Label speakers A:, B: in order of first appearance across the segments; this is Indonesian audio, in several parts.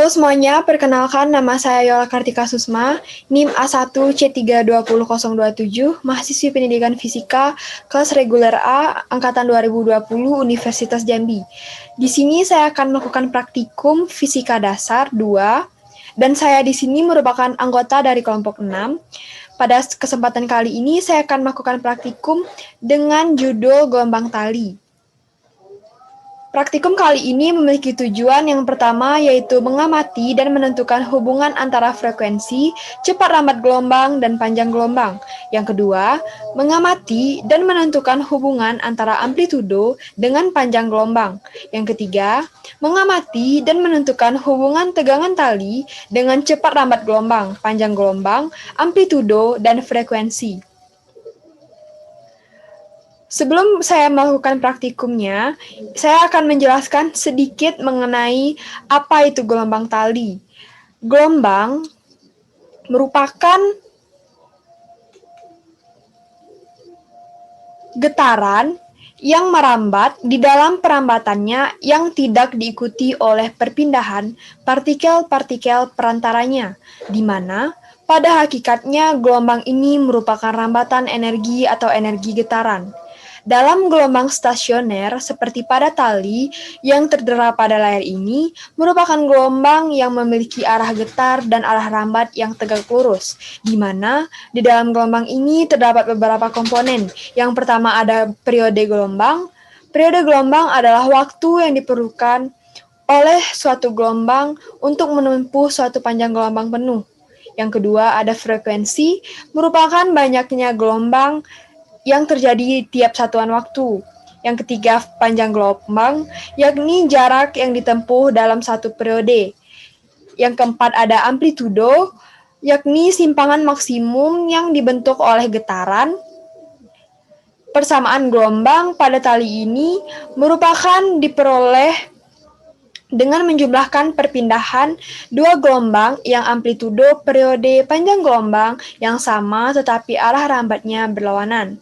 A: Halo semuanya, perkenalkan nama saya Yola Kartika Susma, NIM A1C320027, mahasiswi pendidikan fisika, kelas reguler A, angkatan 2020, Universitas Jambi. Di sini saya akan melakukan praktikum fisika dasar 2, dan saya di sini merupakan anggota dari kelompok 6. Pada kesempatan kali ini saya akan melakukan praktikum dengan judul gelombang tali. Praktikum kali ini memiliki tujuan yang pertama, yaitu mengamati dan menentukan hubungan antara frekuensi, cepat lambat gelombang, dan panjang gelombang. Yang kedua, mengamati dan menentukan hubungan antara amplitudo dengan panjang gelombang. Yang ketiga, mengamati dan menentukan hubungan tegangan tali dengan cepat lambat gelombang, panjang gelombang, amplitudo, dan frekuensi. Sebelum saya melakukan praktikumnya, saya akan menjelaskan sedikit mengenai apa itu gelombang tali. Gelombang merupakan getaran yang merambat di dalam perambatannya yang tidak diikuti oleh perpindahan partikel-partikel perantaranya, di mana pada hakikatnya gelombang ini merupakan rambatan energi atau energi getaran. Dalam gelombang stasioner, seperti pada tali yang terdera pada layar ini, merupakan gelombang yang memiliki arah getar dan arah rambat yang tegak lurus, di mana di dalam gelombang ini terdapat beberapa komponen. Yang pertama ada periode gelombang. Periode gelombang adalah waktu yang diperlukan oleh suatu gelombang untuk menempuh suatu panjang gelombang penuh. Yang kedua ada frekuensi, merupakan banyaknya gelombang yang terjadi tiap satuan waktu. Yang ketiga, panjang gelombang, yakni jarak yang ditempuh dalam satu periode. Yang keempat, ada amplitudo, yakni simpangan maksimum yang dibentuk oleh getaran. Persamaan gelombang pada tali ini merupakan diperoleh dengan menjumlahkan perpindahan dua gelombang yang amplitudo periode panjang gelombang yang sama tetapi arah rambatnya berlawanan.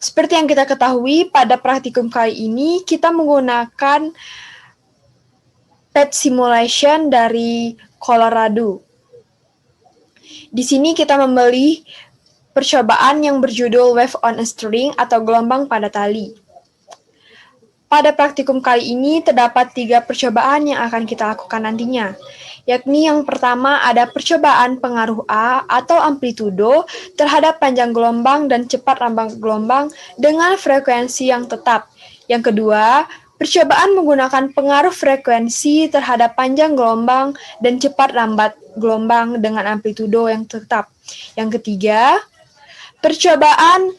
A: Seperti yang kita ketahui, pada praktikum kali ini kita menggunakan PET simulation dari Colorado. Di sini kita membeli percobaan yang berjudul Wave on a String atau gelombang pada tali. Pada praktikum kali ini terdapat 3 percobaan yang akan kita lakukan nantinya, yakni yang pertama ada percobaan pengaruh A atau amplitudo terhadap panjang gelombang dan cepat lambat gelombang dengan frekuensi yang tetap. Yang kedua, percobaan menggunakan pengaruh frekuensi terhadap panjang gelombang dan cepat lambat gelombang dengan amplitudo yang tetap. Yang ketiga, percobaan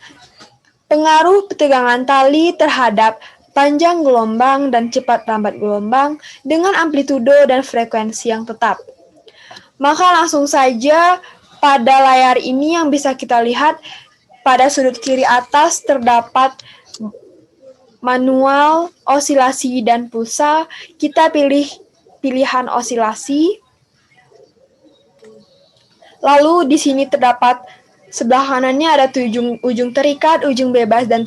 A: pengaruh tegangan tali terhadap panjang gelombang dan cepat lambat gelombang dengan amplitudo dan frekuensi yang tetap. Maka langsung saja pada layar ini yang bisa kita lihat pada sudut kiri atas terdapat manual, osilasi, dan pulsa. Kita pilih pilihan osilasi. Lalu di sini terdapat sebelah kanannya ada ujung terikat, ujung bebas, dan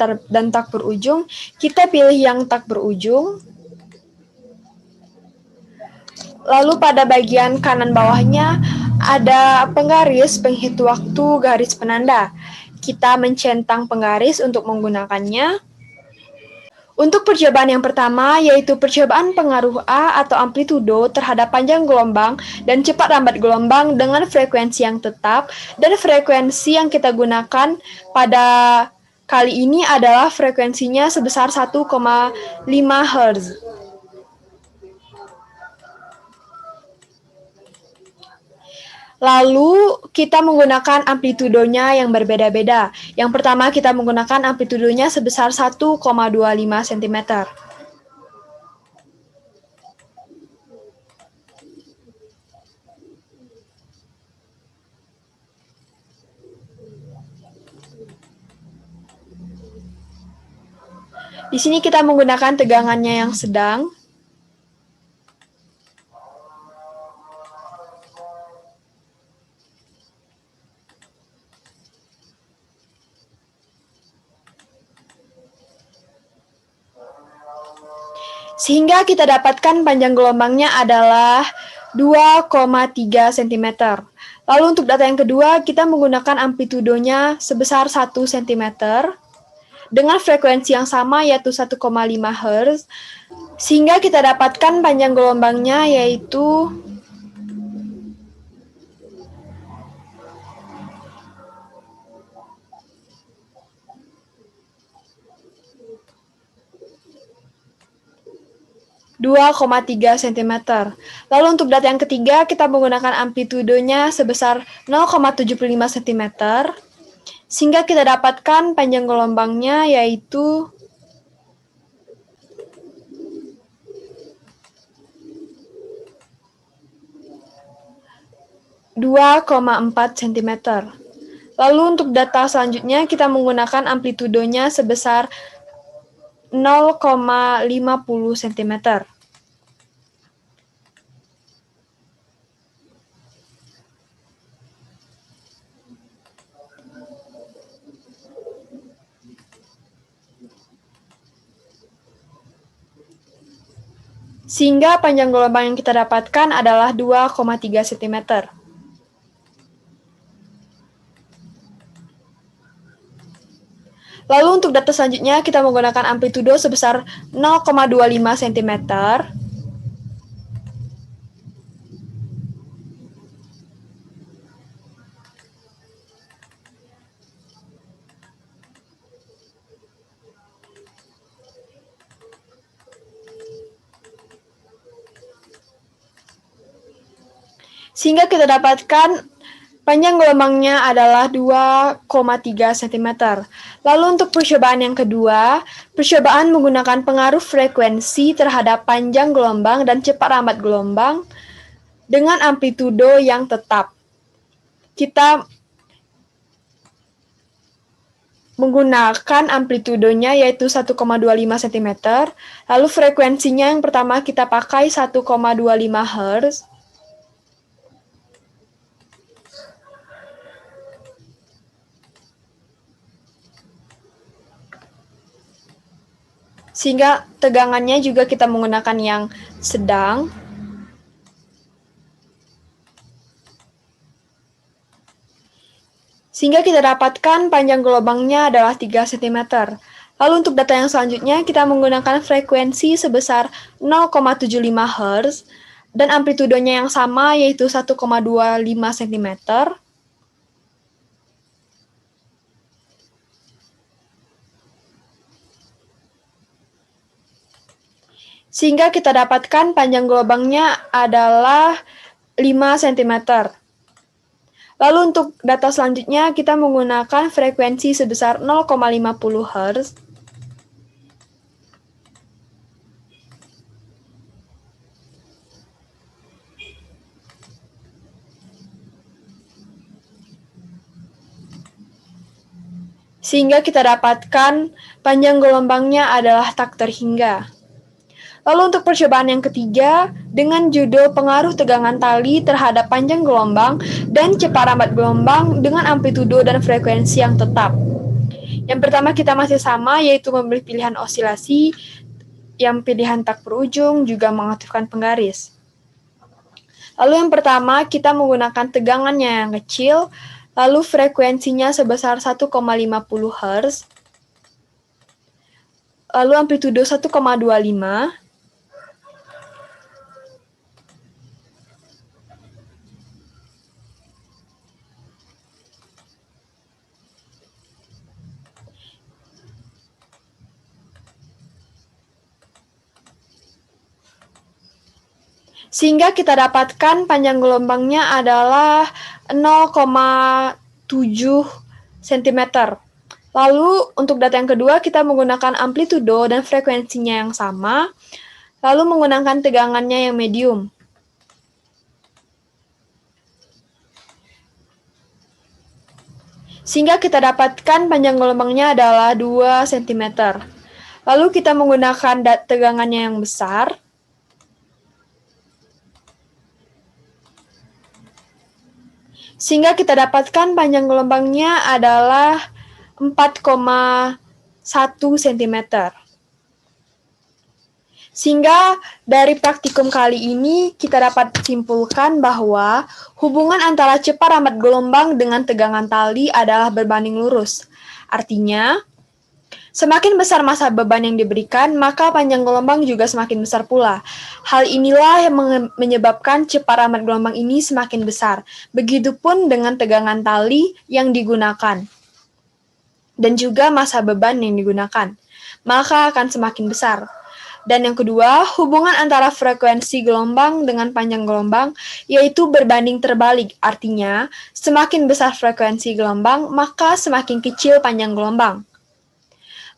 A: tak berujung. Kita pilih yang tak berujung. Lalu pada bagian kanan bawahnya ada penggaris penghitung waktu garis penanda. Kita mencentang penggaris untuk menggunakannya. Untuk percobaan yang pertama, yaitu percobaan pengaruh A atau amplitudo terhadap panjang gelombang dan cepat lambat gelombang dengan frekuensi yang tetap, dan frekuensi yang kita gunakan pada kali ini adalah frekuensinya sebesar 1,5 Hz. Lalu kita menggunakan amplitudonya yang berbeda-beda. Yang pertama kita menggunakan amplitudonya sebesar 1,25 cm. Di sini kita menggunakan tegangannya yang sedang. Sehingga kita dapatkan panjang gelombangnya adalah 2,3 cm. Lalu untuk data yang kedua, kita menggunakan amplitudonya sebesar 1 cm dengan frekuensi yang sama yaitu 1,5 Hz, sehingga kita dapatkan panjang gelombangnya yaitu 2,3 cm. Lalu untuk data yang ketiga, kita menggunakan amplitudonya sebesar 0,75 cm, sehingga kita dapatkan panjang gelombangnya yaitu 2,4 cm. Lalu untuk data selanjutnya, kita menggunakan amplitudonya sebesar 0,50 cm. Sehingga panjang gelombang yang kita dapatkan adalah 2,3 cm. Lalu untuk data selanjutnya, kita menggunakan amplitudo sebesar 0,25 cm. Sehingga kita dapatkan panjang gelombangnya adalah 2,3 cm. Lalu untuk percobaan yang kedua, percobaan menggunakan pengaruh frekuensi terhadap panjang gelombang dan cepat lambat gelombang dengan amplitudo yang tetap. Kita menggunakan amplitudonya yaitu 1,25 cm, lalu frekuensinya yang pertama kita pakai 1,25 Hz, sehingga tegangannya juga kita menggunakan yang sedang. Sehingga kita dapatkan panjang gelombangnya adalah 3 cm. Lalu untuk data yang selanjutnya, kita menggunakan frekuensi sebesar 0,75 Hz dan amplitudonya yang sama yaitu 1,25 cm. Sehingga kita dapatkan panjang gelombangnya adalah 5 cm. Lalu untuk data selanjutnya, kita menggunakan frekuensi sebesar 0,50 Hz. Sehingga kita dapatkan panjang gelombangnya adalah tak terhingga. Lalu untuk percobaan yang ketiga, dengan judul pengaruh tegangan tali terhadap panjang gelombang dan cepat lambat gelombang dengan amplitudo dan frekuensi yang tetap. Yang pertama kita masih sama, yaitu memilih pilihan osilasi, yang pilihan tak berujung, juga mengaktifkan penggaris. Lalu yang pertama kita menggunakan tegangannya yang kecil, lalu frekuensinya sebesar 1,50 Hz, lalu amplitudo 1,25, sehingga kita dapatkan panjang gelombangnya adalah 0,7 cm. Lalu untuk data yang kedua kita menggunakan amplitudo dan frekuensinya yang sama, lalu menggunakan tegangannya yang medium. Sehingga kita dapatkan panjang gelombangnya adalah 2 cm. Lalu kita menggunakan tegangannya yang besar, sehingga kita dapatkan panjang gelombangnya adalah 4,1 cm. Sehingga dari praktikum kali ini kita dapat simpulkan bahwa hubungan antara cepat rambat gelombang dengan tegangan tali adalah berbanding lurus. Artinya, semakin besar massa beban yang diberikan, maka panjang gelombang juga semakin besar pula. Hal inilah yang menyebabkan cepat rambat gelombang ini semakin besar. Begitupun dengan tegangan tali yang digunakan dan juga massa beban yang digunakan, maka akan semakin besar. Dan yang kedua, hubungan antara frekuensi gelombang dengan panjang gelombang yaitu berbanding terbalik. Artinya, semakin besar frekuensi gelombang, maka semakin kecil panjang gelombang.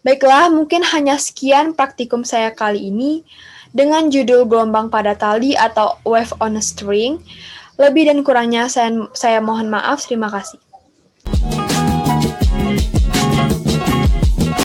A: Baiklah, mungkin hanya sekian praktikum saya kali ini dengan judul gelombang pada tali atau wave on a string. Lebih dan kurangnya saya mohon maaf. Terima kasih.